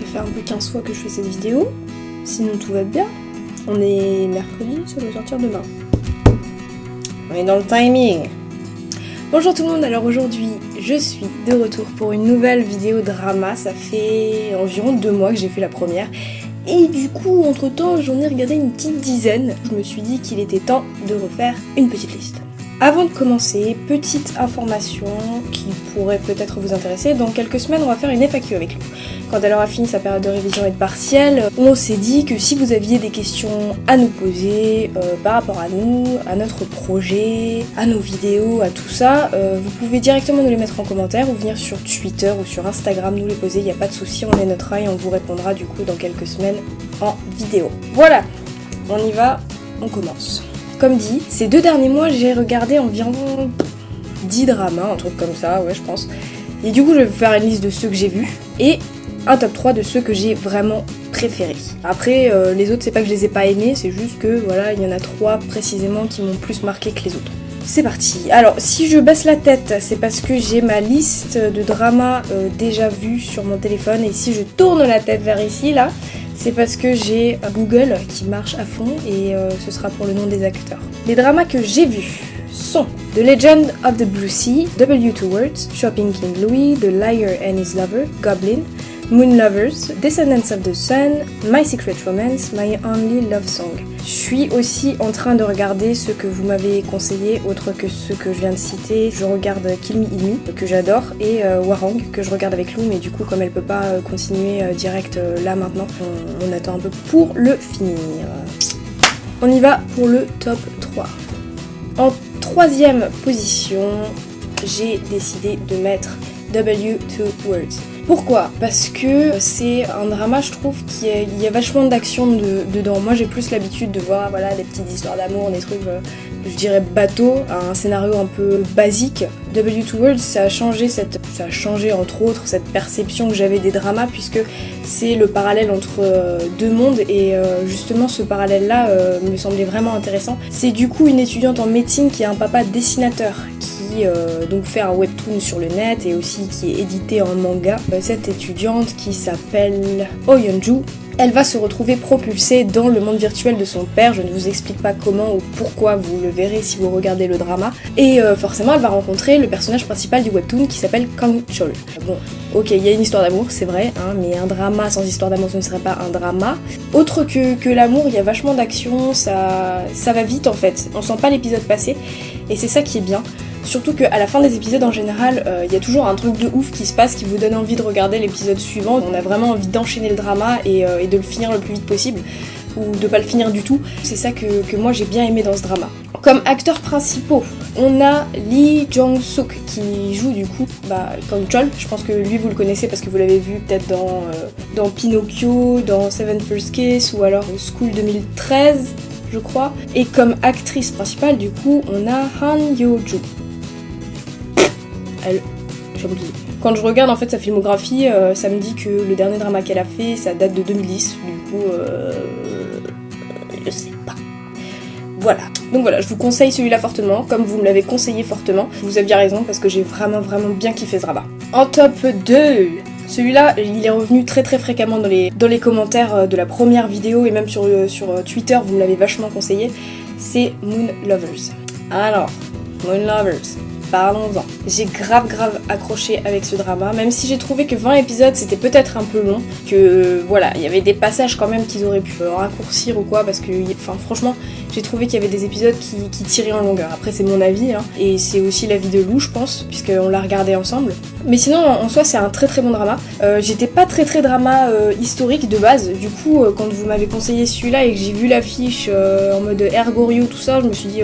Ça fait un peu 15 fois que je fais cette vidéo. Sinon tout va bien. On est mercredi, ça doit sortir demain. On est dans le timing. Bonjour tout le monde, alors aujourd'hui je suis de retour pour une nouvelle vidéo drama. Ça fait environ 2 mois que j'ai fait la première. Et du coup, entre temps, j'en ai regardé une petite dizaine. Je me suis dit qu'il était temps de refaire une petite liste. Avant de commencer, petite information qui pourrait peut-être vous intéresser. Dans quelques semaines, on va faire une FAQ avec lui. Quand elle aura fini sa période de révision et de partiel, on s'est dit que si vous aviez des questions à nous poser par rapport à nous, à notre projet, à nos vidéos, à tout ça, vous pouvez directement nous les mettre en commentaire ou venir sur Twitter ou sur Instagram nous les poser, il n'y a pas de souci, on les notera et on vous répondra du coup dans quelques semaines en vidéo. Voilà, on y va, on commence. Comme dit, ces 2 derniers mois, j'ai regardé environ 10 dramas, un truc comme ça, ouais je pense. Et du coup, je vais vous faire une liste de ceux que j'ai vus et un top 3 de ceux que j'ai vraiment préférés. Après, les autres, c'est pas que je les ai pas aimés, c'est juste que voilà, il y en a 3 précisément qui m'ont plus marqué que les autres. C'est parti. Alors, si je baisse la tête, c'est parce que j'ai ma liste de dramas déjà vus sur mon téléphone. Et si je tourne la tête vers ici, là, c'est parce que j'ai Google qui marche à fond et ce sera pour le nom des acteurs. Les dramas que j'ai vus sont The Legend of the Blue Sea, W2 Words, Shopping King Louis, The Liar and His Lover, Goblin, Moon Lovers, Descendants of the Sun, My Secret Romance, My Only Love Song. Je suis aussi en train de regarder ceux que vous m'avez conseillé, autres que ceux que je viens de citer. Je regarde Kill Me Imi, que j'adore, et Warang, que je regarde avec Lou, mais du coup, comme elle peut pas continuer direct là maintenant, on attend un peu pour le finir. On y va pour le top 3. En 3e position, j'ai décidé de mettre W2 Words. Pourquoi ? Parce que c'est un drama, je trouve, qu'il y a vachement d'action dedans. Moi, j'ai plus l'habitude de voir voilà, des petites histoires d'amour, des trucs, je dirais bateau, un scénario un peu basique. W2 Worlds, ça a changé entre autres cette perception que j'avais des dramas, puisque c'est le parallèle entre 2 mondes, et justement ce parallèle-là me semblait vraiment intéressant. C'est du coup une étudiante en médecine qui a un papa dessinateur, qui donc fait un webtoon sur le net et aussi qui est édité en manga. Cette étudiante qui s'appelle Oh Yeon-ju, elle va se retrouver propulsée dans le monde virtuel de son père. Je ne vous explique pas comment ou pourquoi, vous le verrez si vous regardez le drama. Et forcément elle va rencontrer le personnage principal du webtoon qui s'appelle Kang Chol. Bon, ok, il y a une histoire d'amour, c'est vrai, hein, mais un drama sans histoire d'amour ce ne serait pas un drama. Autre que l'amour, il y a vachement d'action, ça va vite en fait. On sent pas l'épisode passer et c'est ça qui est bien. Surtout qu'à la fin des épisodes en général, il y a toujours un truc de ouf qui se passe qui vous donne envie de regarder l'épisode suivant. On a vraiment envie d'enchaîner le drama et de le finir le plus vite possible, ou de pas le finir du tout. C'est ça que moi j'ai bien aimé dans ce drama. Comme acteurs principaux, on a Lee Jong-suk qui joue du coup Kang Chol. Je pense que lui vous le connaissez parce que vous l'avez vu peut-être dans Pinocchio, dans Seven First Kiss ou alors School 2013 je crois. Et comme actrice principale du coup on a Han Hyo-ju. J'ai oublié. Quand je regarde en fait sa filmographie, ça me dit que le dernier drama qu'elle a fait, ça date de 2010. Du coup, je sais pas. Voilà. Donc voilà, je vous conseille celui-là fortement, comme vous me l'avez conseillé fortement. Vous aviez raison parce que j'ai vraiment bien kiffé ce drama. En top 2, celui-là, il est revenu très fréquemment dans les commentaires de la première vidéo et même sur Twitter, vous me l'avez vachement conseillé. C'est Moon Lovers. Alors, Moon Lovers. Parlons-en. J'ai grave accroché avec ce drama, même si j'ai trouvé que 20 épisodes c'était peut-être un peu long, que voilà, il y avait des passages quand même qu'ils auraient pu raccourcir ou quoi, parce que franchement, j'ai trouvé qu'il y avait des épisodes qui tiraient en longueur. Après c'est mon avis, hein, et c'est aussi l'avis de Lou je pense, puisqu'on l'a regardé ensemble. Mais sinon en soi c'est un très bon drama. J'étais pas très drama historique de base, du coup quand vous m'avez conseillé celui-là et que j'ai vu l'affiche en mode Ergorio tout ça, je me suis dit...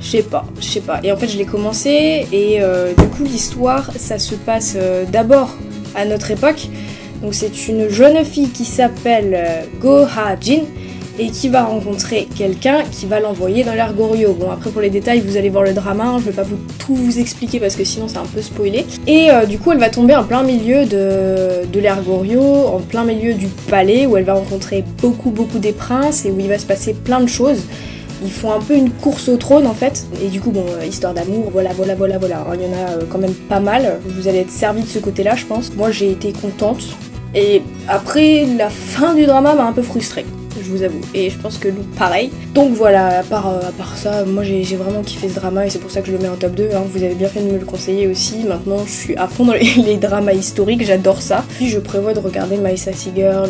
Je sais pas. Et en fait, je l'ai commencé et du coup, l'histoire, ça se passe d'abord à notre époque. Donc, c'est une jeune fille qui s'appelle Go Ha-jin et qui va rencontrer quelqu'un qui va l'envoyer dans l'Ergorio. Bon, après, pour les détails, vous allez voir le drama. Hein, je vais pas tout vous expliquer parce que sinon, c'est un peu spoilé. Et du coup, elle va tomber en plein milieu de l'Ergorio, en plein milieu du palais où elle va rencontrer beaucoup des princes et où il va se passer plein de choses. Ils font un peu une course au trône en fait, et du coup bon, histoire d'amour, voilà. Il y en a quand même pas mal, vous allez être servis de ce côté-là je pense. Moi j'ai été contente, Et après, la fin du drama m'a un peu frustrée, je vous avoue. Et je pense que Lou, pareil. Donc voilà, à part ça, moi j'ai vraiment kiffé ce drama et c'est pour ça que je le mets en top 2. Hein. Vous avez bien fait de me le conseiller aussi. Maintenant, je suis à fond dans les dramas historiques, j'adore ça. Puis je prévois de regarder My Sassy Girl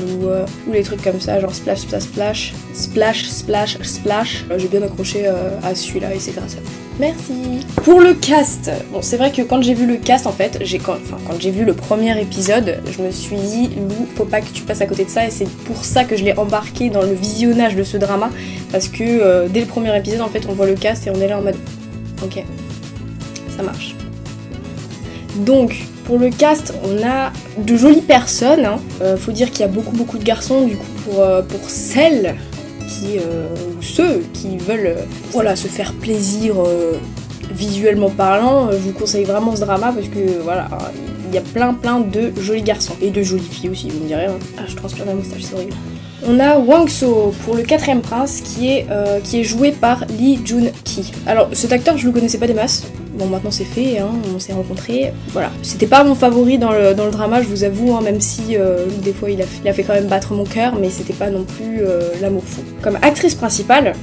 ou les trucs comme ça, genre Splash, Splash, Splash, Splash, Splash, Splash. J'ai bien accroché à celui-là et c'est grâce à vous. Merci. Pour le cast, bon c'est vrai que quand j'ai vu le cast en fait, quand j'ai vu le premier épisode, je me suis dit Lou, faut pas que tu passes à côté de ça et c'est pour ça que je l'ai embarqué dans le visionnage de ce drama parce que dès le premier épisode en fait on voit le cast et on est là en mode ok, ça marche. Donc pour le cast, on a de jolies personnes, hein. Faut dire qu'il y a beaucoup de garçons du coup pour celles ou ceux qui veulent voilà, se faire plaisir visuellement parlant, je vous conseille vraiment ce drama parce que voilà, il y a plein de jolis garçons et de jolies filles aussi, vous me direz. Hein. Ah, je transpire la moustache, c'est horrible. On a Wang So pour le 4ème prince qui est joué par Lee Jun-ki. Alors cet acteur je le connaissais pas des masses. Bon maintenant c'est fait, hein, on s'est rencontrés, voilà. C'était pas mon favori dans le drama, je vous avoue, hein, même si des fois il a fait quand même battre mon cœur, mais c'était pas non plus l'amour fou. Comme actrice principale,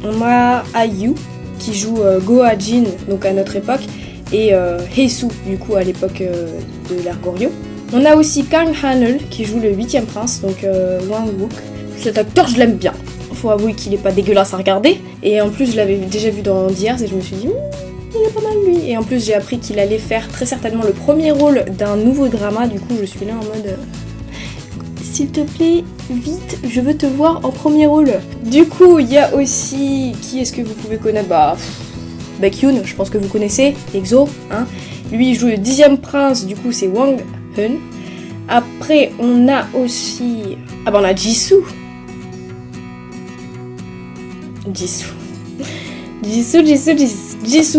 on a IU qui joue Go Ha-jin, donc à notre époque, et Hae-soo, du coup à l'époque de l'ère Goryeo. On a aussi Kang Han-eul qui joue le 8ème prince, donc Wang Wook. Cet acteur je l'aime bien, faut avouer qu'il est pas dégueulasse à regarder, et en plus je l'avais déjà vu dans The Years et je me suis dit il est pas mal lui. Et en plus j'ai appris qu'il allait faire très certainement le premier rôle d'un nouveau drama, du coup je suis là en mode s'il te plaît, vite, je veux te voir en premier rôle. Du coup il y a aussi, qui est-ce que vous pouvez connaître? Baekhyun, je pense que vous connaissez, EXO, hein. Lui il joue le 10ème prince, du coup c'est Wang Hun. Après on a aussi, on a Jisoo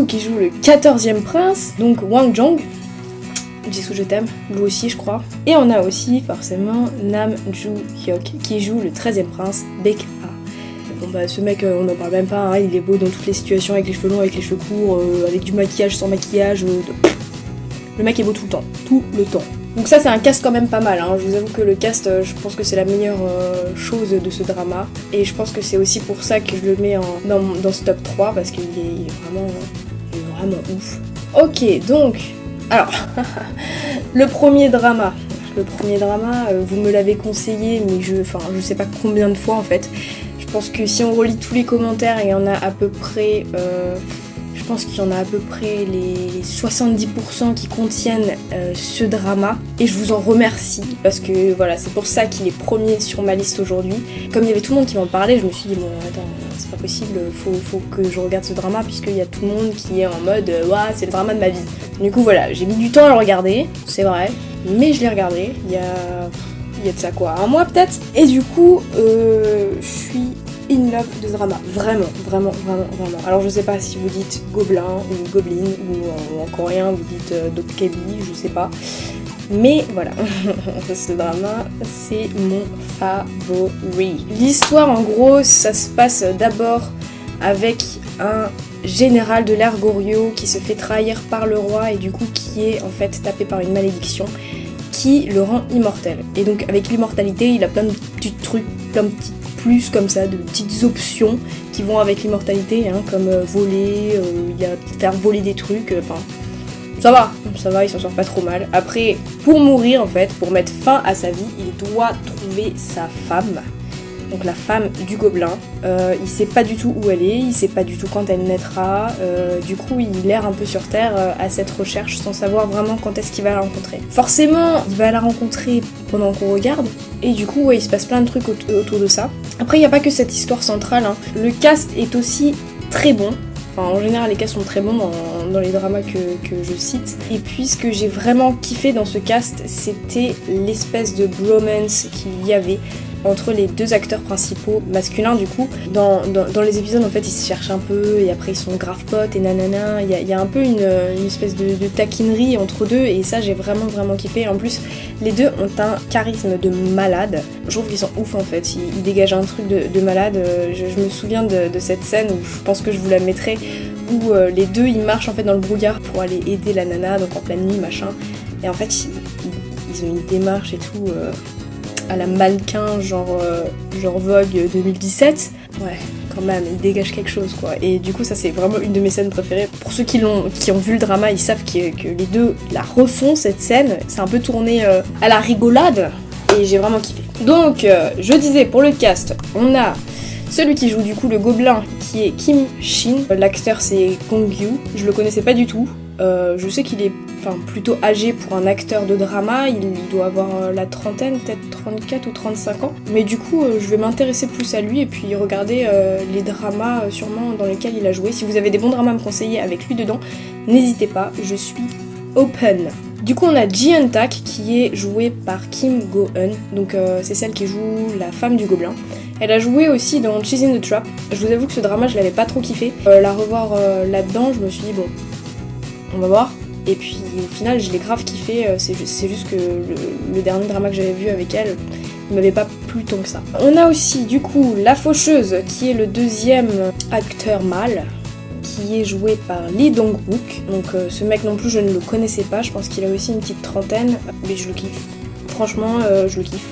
qui joue le 14ème prince, donc Wang Jong. Jisoo je t'aime, Lou aussi je crois. Et on a aussi forcément Nam Joo-hyuk qui joue le 13ème prince, Baek Ha. Bon ce mec on n'en parle même pas, hein, il est beau dans toutes les situations, avec les cheveux longs, avec les cheveux courts, avec du maquillage, sans maquillage. Le mec est beau tout le temps. Donc ça c'est un cast quand même pas mal, hein. Je vous avoue que le cast, je pense que c'est la meilleure chose de ce drama. Et je pense que c'est aussi pour ça que je le mets dans ce top 3, parce qu'il est vraiment ouf. Ok, donc, alors, le premier drama, vous me l'avez conseillé, mais je sais pas combien de fois en fait. Je pense que si on relit tous les commentaires, il y en a à peu près... je pense qu'il y en a à peu près les 70% qui contiennent ce drama et je vous en remercie parce que voilà, c'est pour ça qu'il est premier sur ma liste aujourd'hui. Comme il y avait tout le monde qui m'en parlait, je me suis dit bon attends, c'est pas possible, faut que je regarde ce drama puisqu'il y a tout le monde qui est en mode ouah, c'est le drama de ma vie. Du coup voilà, j'ai mis du temps à le regarder, c'est vrai, mais je l'ai regardé il y a de ça quoi, un mois peut-être. Et du coup je suis in love de ce drama, vraiment. Alors je sais pas si vous dites gobelin ou gobeline ou en coréen vous dites dokkebi, je sais pas. Mais voilà, ce drama c'est mon favori. L'histoire en gros ça se passe d'abord avec un général de l'ère Goryeo qui se fait trahir par le roi et du coup qui est en fait tapé par une malédiction qui le rend immortel. Et donc avec l'immortalité il a plein de petits trucs, plein de petits plus comme ça, de petites options qui vont avec l'immortalité, hein, comme voler, il y a faire voler des trucs, enfin ça va, il s'en sort pas trop mal. Après, pour mourir en fait, pour mettre fin à sa vie, il doit trouver sa femme, donc la femme du gobelin. Il sait pas du tout où elle est, il sait pas du tout quand elle naîtra, du coup il erre un peu sur terre à cette recherche sans savoir vraiment quand est-ce qu'il va la rencontrer. Forcément, il va la rencontrer pendant qu'on regarde, et du coup ouais, il se passe plein de trucs autour de ça. Après il n'y a pas que cette histoire centrale, hein. Le cast est aussi très bon. Enfin, en général les casts sont très bons dans les dramas que je cite. Et puis ce que j'ai vraiment kiffé dans ce cast, c'était l'espèce de bromance qu'il y avait entre les deux acteurs principaux masculins. Du coup dans les épisodes en fait ils se cherchent un peu et après ils sont grave potes et nanana, il y a un peu une espèce de taquinerie entre deux et ça j'ai vraiment kiffé. En plus les deux ont un charisme de malade, je trouve qu'ils sont ouf en fait, ils dégagent un truc de malade. Je me souviens de cette scène où je pense que je vous la mettrai, où les deux ils marchent en fait dans le brouillard pour aller aider la nana, donc en pleine nuit machin, et en fait ils ont une démarche et tout à la mannequin, genre Vogue 2017. Ouais, quand même, ils dégagent quelque chose quoi. Et du coup, ça c'est vraiment une de mes scènes préférées. Pour ceux qui ont vu le drama, ils savent que les deux la refont cette scène. C'est un peu tourné à la rigolade et j'ai vraiment kiffé. Donc, je disais pour le cast, on a celui qui joue du coup le gobelin qui est Kim Shin. L'acteur c'est Gong Yoo. Je le connaissais pas du tout. Je sais qu'il est plutôt âgé pour un acteur de drama, il doit avoir la trentaine, peut-être 34 ou 35 ans. Mais du coup, je vais m'intéresser plus à lui et puis regarder les dramas sûrement dans lesquels il a joué. Si vous avez des bons dramas à me conseiller avec lui dedans, n'hésitez pas, je suis open. Du coup, on a Ji Eun-tak qui est jouée par Kim Go-eun, donc c'est celle qui joue la femme du gobelin. Elle a joué aussi dans She's in the Trap. Je vous avoue que ce drama, je l'avais pas trop kiffé. La revoir là-dedans, je me suis dit bon, on va voir. Et puis au final, je l'ai grave kiffé. C'est juste que le dernier drama que j'avais vu avec elle, il m'avait pas plu tant que ça. On a aussi du coup la faucheuse qui est le deuxième acteur mâle, qui est joué par Lee Dong-wook. Donc ce mec non plus je ne le connaissais pas, je pense qu'il a aussi une petite trentaine, mais je le kiffe. Franchement, je le kiffe.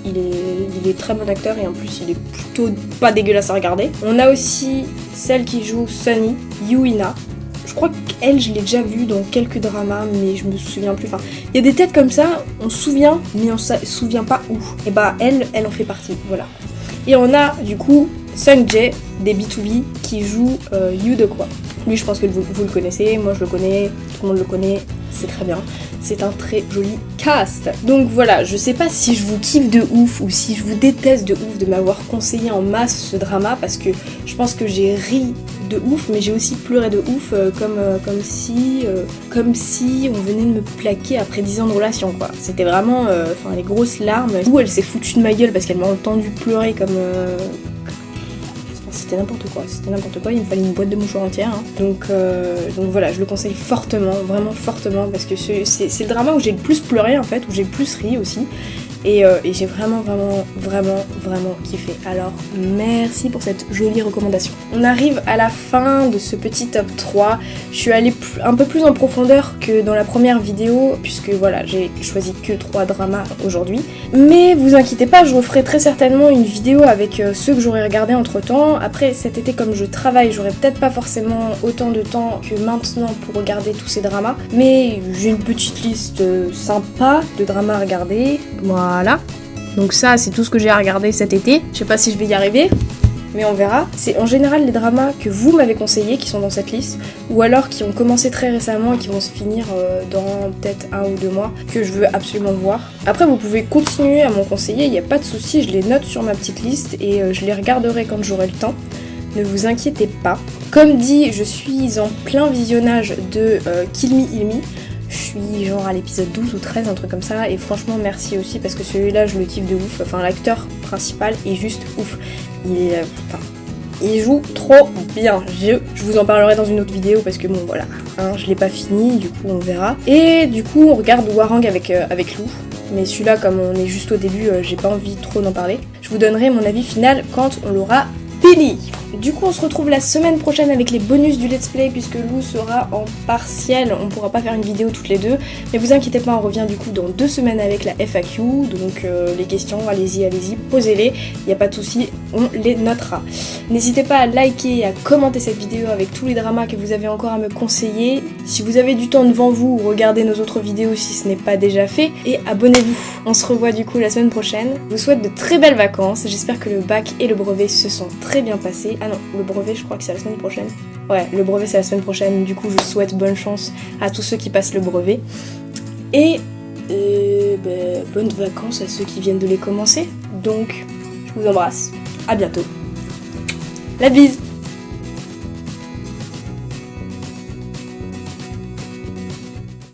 Il est très bon acteur et en plus il est plutôt pas dégueulasse à regarder. On a aussi celle qui joue Sunny, Yoo-ina. Je crois qu'elle, je l'ai déjà vue dans quelques dramas, mais je me souviens plus. Enfin, il y a des têtes comme ça, on se souvient, mais on se souvient pas où. Et bah elle en fait partie, voilà. Et on a du coup Sung Jae des B2B qui joue Yoo De-kwa. Lui, je pense que vous le connaissez, moi je le connais, tout le monde le connaît, c'est très bien. C'est un très joli cast. Donc voilà, je sais pas si je vous kiffe de ouf ou si je vous déteste de ouf de m'avoir conseillé en masse ce drama, parce que je pense que j'ai ri de ouf, mais j'ai aussi pleuré de ouf, comme si on venait de me plaquer après 10 ans de relation quoi. C'était vraiment les grosses larmes. Où elle s'est foutue de ma gueule parce qu'elle m'a entendu pleurer comme c'était n'importe quoi, il me fallait une boîte de mouchoirs entière. Hein. Donc voilà, je le conseille fortement, vraiment fortement, parce que c'est le drama où j'ai le plus pleuré en fait, où j'ai le plus ri aussi. Et j'ai vraiment kiffé. Alors merci pour cette jolie recommandation. On arrive à la fin de ce petit top 3. Je suis allée un peu plus en profondeur que dans la première vidéo, puisque voilà, j'ai choisi que 3 dramas aujourd'hui. Mais vous inquiétez pas, je referai très certainement une vidéo avec ceux que j'aurais regardés entre temps. Après cet été, comme je travaille, j'aurai peut-être pas forcément autant de temps que maintenant pour regarder tous ces dramas. Mais j'ai une petite liste sympa de dramas à regarder. Voilà, donc ça c'est tout ce que j'ai à regarder cet été. Je sais pas si je vais y arriver, mais on verra. C'est en général les dramas que vous m'avez conseillés qui sont dans cette liste, ou alors qui ont commencé très récemment et qui vont se finir dans peut-être 1 ou 2 mois, que je veux absolument voir. Après vous pouvez continuer à m'en conseiller, il n'y a pas de souci, je les note sur ma petite liste et je les regarderai quand j'aurai le temps. Ne vous inquiétez pas. Comme dit, je suis en plein visionnage de Kill Me Heal Me. Je suis genre à l'épisode 12 ou 13, un truc comme ça, et franchement merci aussi parce que celui-là je le kiffe de ouf. Enfin, l'acteur principal est juste ouf. Il joue trop bien. Je vous en parlerai dans une autre vidéo parce que bon voilà, hein, je l'ai pas fini, du coup on verra. Et du coup on regarde Hwarang avec Lou. Mais celui-là, comme on est juste au début, j'ai pas envie trop d'en parler. Je vous donnerai mon avis final quand on l'aura fini. Du coup on se retrouve la semaine prochaine avec les bonus du let's play puisque Lou sera en partiel, on pourra pas faire une vidéo toutes les deux, mais vous inquiétez pas, on revient du coup dans 2 semaines avec la FAQ, donc les questions, allez-y, posez-les, y a pas de souci, on les notera. N'hésitez pas à liker et à commenter cette vidéo avec tous les dramas que vous avez encore à me conseiller. Si vous avez du temps devant vous, regardez nos autres vidéos si ce n'est pas déjà fait, et abonnez-vous. On se revoit du coup la semaine prochaine. Je vous souhaite de très belles vacances, j'espère que le bac et le brevet se sont très bien passés. Ah non, le brevet je crois que c'est la semaine prochaine. Ouais, le brevet c'est la semaine prochaine, du coup je souhaite bonne chance à tous ceux qui passent le brevet. Et bonnes vacances à ceux qui viennent de les commencer. Donc, je vous embrasse. À bientôt. La bise!